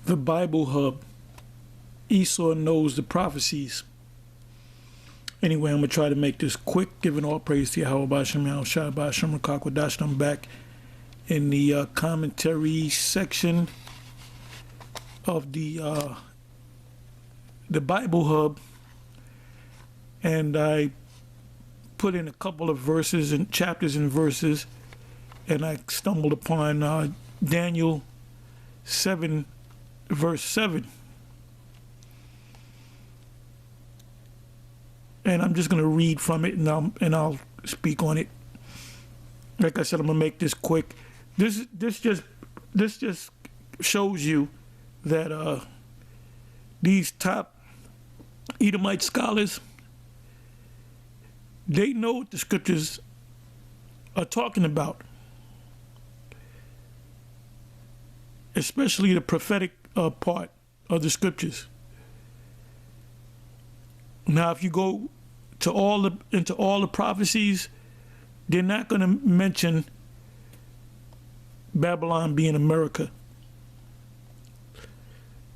The Bible Hub. Esau knows the prophecies. Anyway, I'm going to try to make this quick, giving all praise to Yahweh B'Shem Yahushua B'Shem Rakakwadash. I'm back in the commentary section of the Bible Hub, and I put in a couple of verses and chapters and verses, and I stumbled upon Daniel 7 verse 7. And I'm just going to read from it, and I'll speak on it. Like I said, I'm going to make this quick. This just shows you that these top Edomite scholars, they know what the scriptures are talking about, especially the prophetic part of the scriptures. Now, if you go to into all the prophecies, they're not going to mention Babylon being America.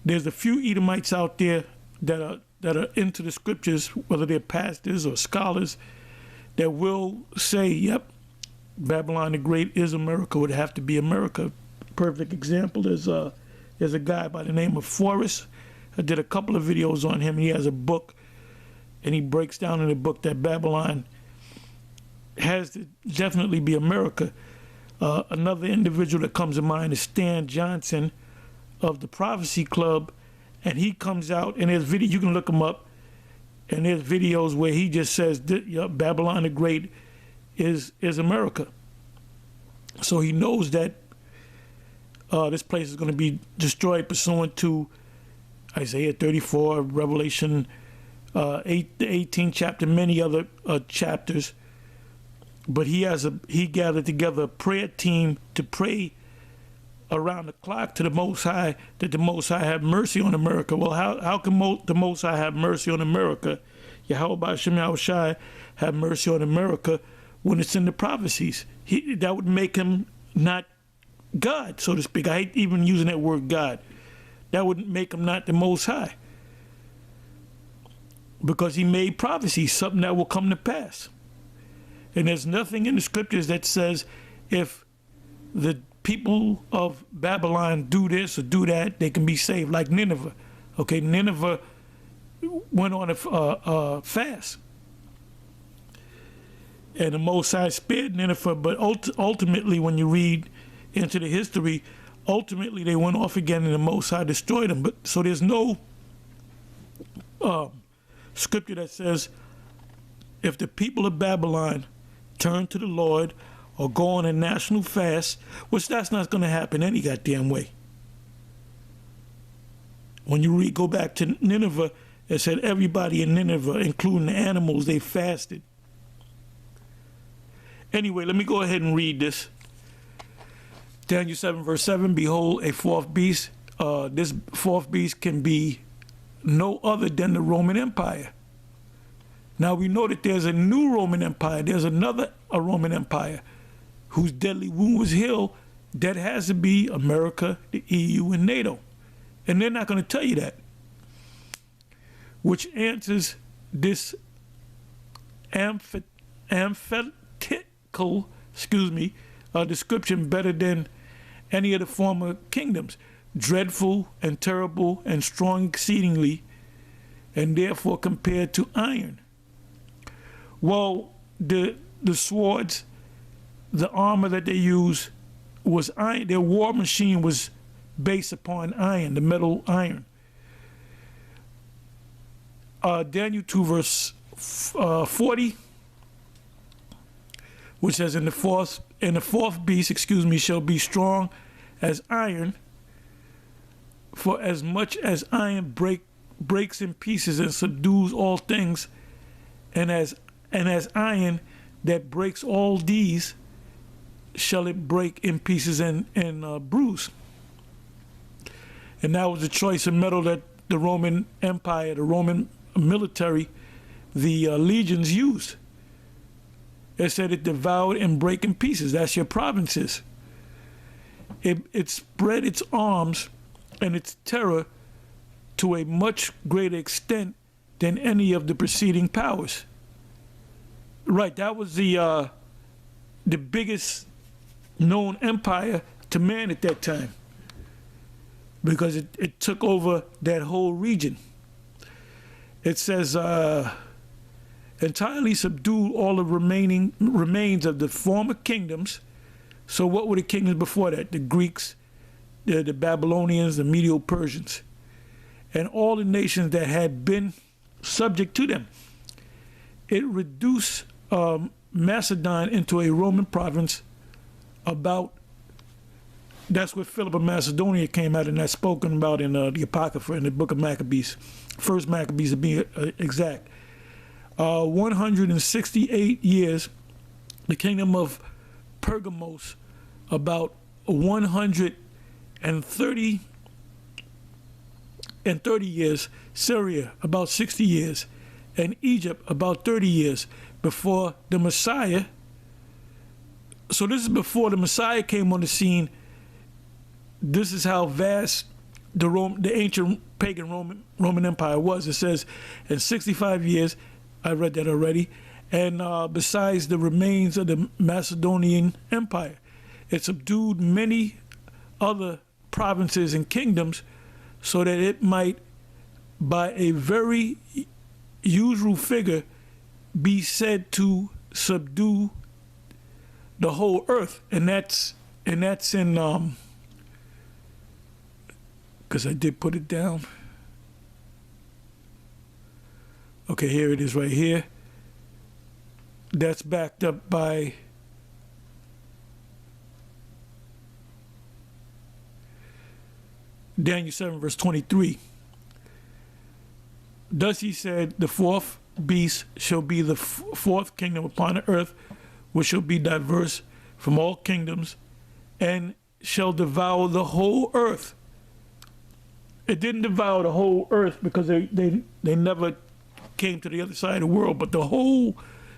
There's a few Edomites out there that are into the scriptures, whether they're pastors or scholars, that will say, "Yep, Babylon the Great is America. Would have to be America." Perfect example is there's a guy by the name of Forrest. I did a couple of videos on him. He has a book, and he breaks down in the book that Babylon has to definitely be America. Another individual that comes to mind is Stan Johnson of the Prophecy Club, and he comes out, and there's video, you can look him up, and there's videos where he just says Babylon the Great is America. So he knows that this place is going to be destroyed pursuant to Isaiah 34, Revelation the 18th chapter, many other chapters. But he gathered together a prayer team to pray around the clock to the Most High, that the Most High have mercy on America. Well, how can the Most High have mercy on America? Yahweh B'Shem Yahushua have mercy on America when it's in the prophecies. That would make him not God, so to speak. I hate even using that word God. That would make him not the Most High, because he made prophecies, something that will come to pass. And there's nothing in the scriptures that says if the people of Babylon do this or do that, they can be saved, like Nineveh. Okay, Nineveh went on a fast, and the Most High spared Nineveh, but ultimately, when you read into the history, ultimately they went off again, and the Most High destroyed them. But so there's no scripture that says if the people of Babylon turn to the Lord or go on a national fast, which that's not going to happen any goddamn way. When you go back to Nineveh, it said everybody in Nineveh, including the animals, they fasted. Anyway, let me go ahead and read this. Daniel 7 verse 7, behold, a fourth beast. This fourth beast can be no other than the Roman Empire. Now we know that there's a new Roman Empire. There's another Roman Empire whose deadly wound was healed. That has to be America, the EU, and NATO. And they're not going to tell you that. Which answers this emphatical, description better than any of the former kingdoms. Dreadful and terrible and strong exceedingly, and therefore compared to iron. Well, the swords, the armor that they used was iron. Their war machine was based upon iron, the metal iron. Daniel 2 verse 40, which says, "In the fourth beast, shall be strong as iron, for as much as iron breaks in pieces and subdues all things, and as iron that breaks all these, shall it break in pieces and bruise." And that was the choice of metal that the Roman Empire, the Roman military, the legions used. It said it devoured and break in pieces. That's your provinces. It spread its arms and its terror to a much greater extent than any of the preceding powers. Right, that was the biggest known empire to man at that time, because it took over that whole region. It says, entirely subdued all the remains of the former kingdoms. So what were the kingdoms before that? The Greeks, the Babylonians, the Medo-Persians, and all the nations that had been subject to them. It reduced Macedon into a Roman province about, that's where Philip of Macedonia came out, and that's spoken about in the Apocrypha in the book of Maccabees, First Maccabees to be exact. 168 years, the kingdom of Pergamos, about 130 years, Syria about 60 years, and Egypt about 30 years before the Messiah. So this is before the Messiah came on the scene. This is how vast the ancient pagan Roman Empire was. It says in 65 years, I read that already, and besides the remains of the Macedonian Empire, it subdued many other provinces and kingdoms so that it might, by a very usual figure, be said to subdue the whole earth. And that's in, because I did put it down. Okay, here it is right here. That's backed up by Daniel 7, verse 23. Thus he said, the fourth beast shall be the fourth kingdom upon the earth, which shall be diverse from all kingdoms, and shall devour the whole earth. It didn't devour the whole earth because they never came to the other side of the world, but the whole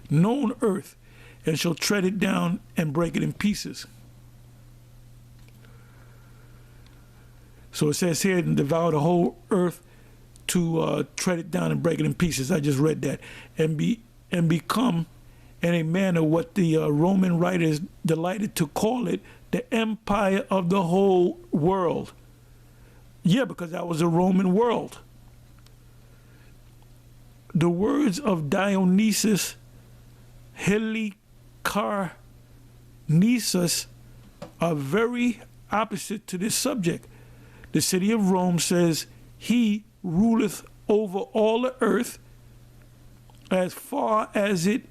known earth, and shall tread it down and break it in pieces. So it says here, and devour the whole earth, to tread it down and break it in pieces. I just read that. And become in a manner what the Roman writers delighted to call it, the empire of the whole world. Yeah, because that was a Roman world. The words of Dionysius Helicarnassus are very opposite to this subject. The city of Rome says, he ruleth over all the earth as far as it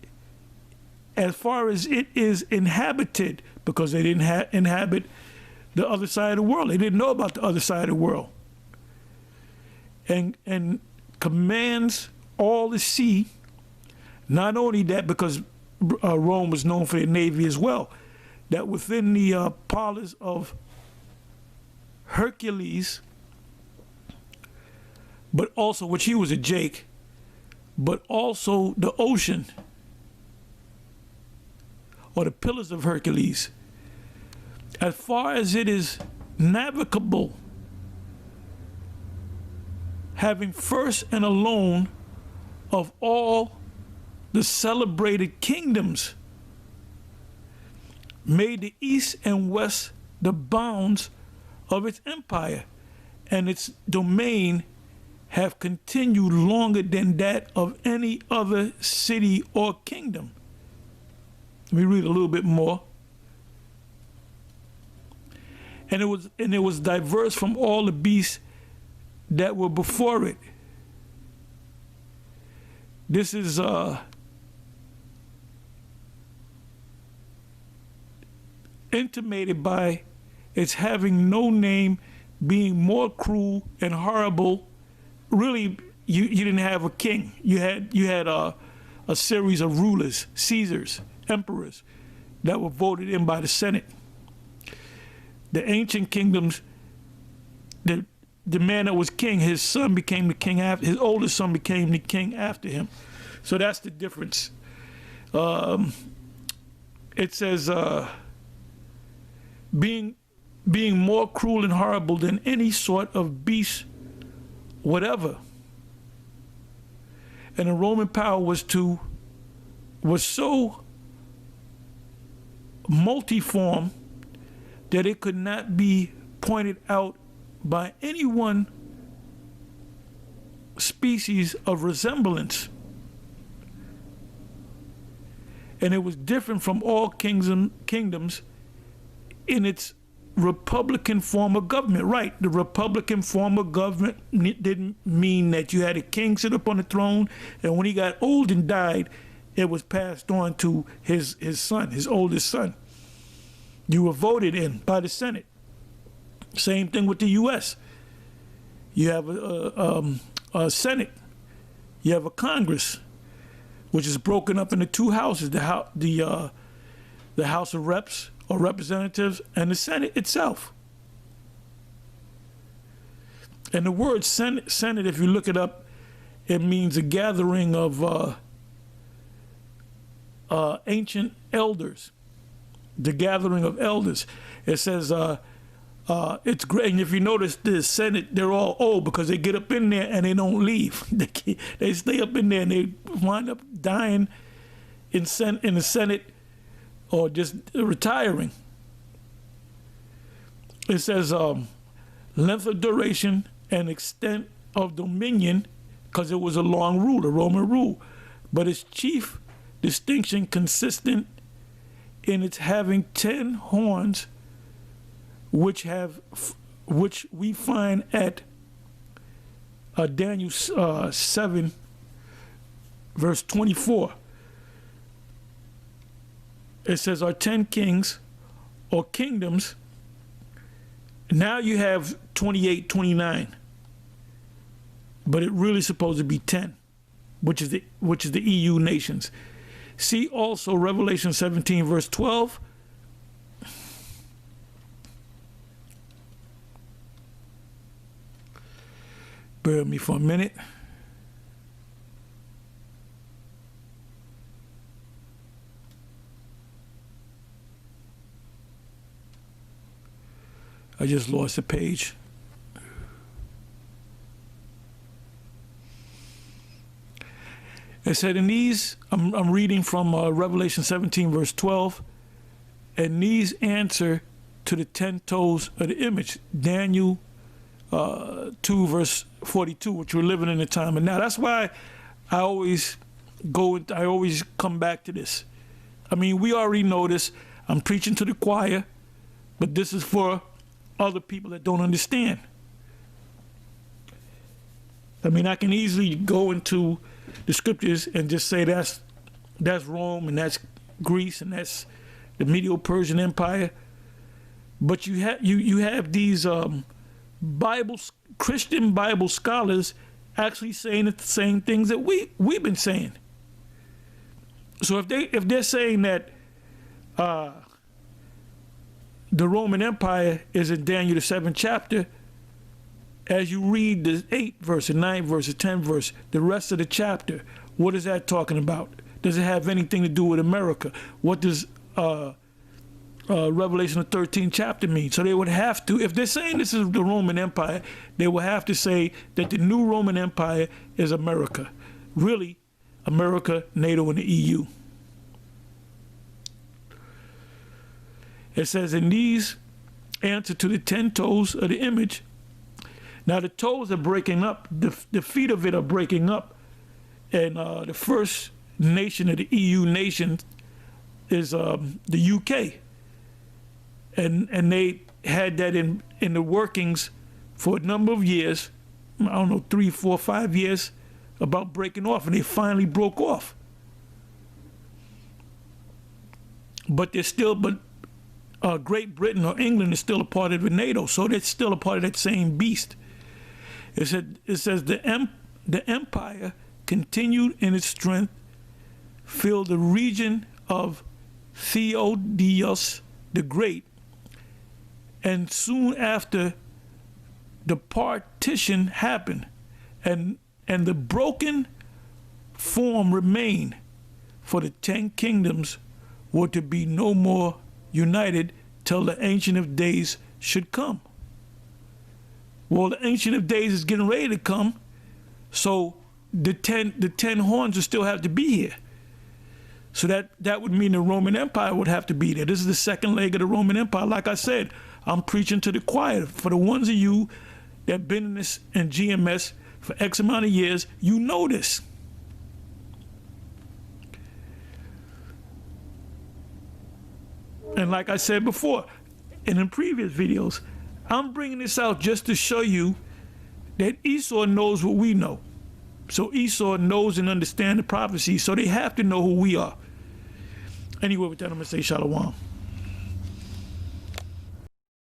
is inhabited, because they didn't inhabit the other side of the world. They didn't know about the other side of the world. And commands all the sea. Not only that, because Rome was known for their navy as well, that within the palace of Hercules, but also, which he was a Jake, but also the ocean, or the pillars of Hercules, as far as it is navigable, having first and alone of all the celebrated kingdoms, made the east and west the bounds of its empire, and its domain have continued longer than that of any other city or kingdom. Let me read a little bit more. And it was diverse from all the beasts that were before it. This is intimated by its having no name, being more cruel and horrible. Really, you didn't have a king. You had a series of rulers, Caesars, emperors, that were voted in by the Senate. The ancient kingdoms, the man that was king, his son became the king after, his oldest son became the king after him. So that's the difference. It says, being being more cruel and horrible than any sort of beast whatever. And the Roman power was so multiform that it could not be pointed out by any one species of resemblance. And it was different from all kingdoms in its republican form of government. Right, the republican form of government didn't mean that you had a king sit up on the throne, and when he got old and died, it was passed on to his son, his oldest son. You were voted in by the Senate. Same thing with the U.S. You have a Senate. You have a Congress, which is broken up into two houses: the House of Reps or Representatives, and the Senate itself. And the word Senate, if you look it up, it means a gathering of ancient elders. The gathering of elders. It says it's great. And if you notice, the Senate, they're all old because they get up in there and they don't leave. They stay up in there and they wind up dying in the Senate or just retiring. It says length of duration and extent of dominion, because it was a long rule, a Roman rule. But its chief distinction consistent in its having 10 horns, which we find at Daniel 7, verse 24. It says, are 10 kings or kingdoms. Now you have 28, 29, but it really supposed to be 10, which is the EU nations. See also Revelation 17, verse 12. Bear with me for a minute. I just lost a page. It said in these, I'm reading from Revelation 17, verse 12, and these answer to the 10 toes of the image. Daniel 2, verse 42, which we're living in the time. And now that's why I always come back to this. I mean, we already know this. I'm preaching to the choir, but this is for other people that don't understand. I mean, I can easily go into the scriptures and just say that's Rome and that's Greece and that's the Medo-Persian Empire, but you have these Christian Bible scholars actually saying the same things that we've been saying. So if they're saying that the Roman Empire is in Daniel the 7th chapter, as you read the 8th verse, the 9th verse, the 10th verse, the rest of the chapter, what is that talking about? Does it have anything to do with America? What does Revelation the 13th chapter mean? So they would have to, if they're saying this is the Roman Empire, they will have to say that the new Roman Empire is America. Really, America, NATO, and the EU. It says, in these answer to the 10 toes of the image. Now the toes are breaking up, the feet of it are breaking up, and the first nation of the EU nation is the UK, and they had that in the workings for a number of years. I don't know, 3, 4, 5 years, about breaking off, and they finally broke off. But they're still, Great Britain or England is still a part of the NATO, so they're still a part of that same beast. It says the empire continued in its strength, filled the region of Theodosius the Great, and soon after the partition happened, and the broken form remained, for the 10 kingdoms were to be no more united till the Ancient of Days should come. Well, the Ancient of Days is getting ready to come, so the ten horns will still have to be here. So that would mean the Roman Empire would have to be there. This is the second leg of the Roman Empire. Like I said, I'm preaching to the choir. For the ones of you that been in this in GMS for X amount of years, you know this. And like I said before, and in previous videos, I'm bringing this out just to show you that Esau knows what we know. So Esau knows and understands the prophecy, so they have to know who we are. Anyway, with that, I'm going to say shalom.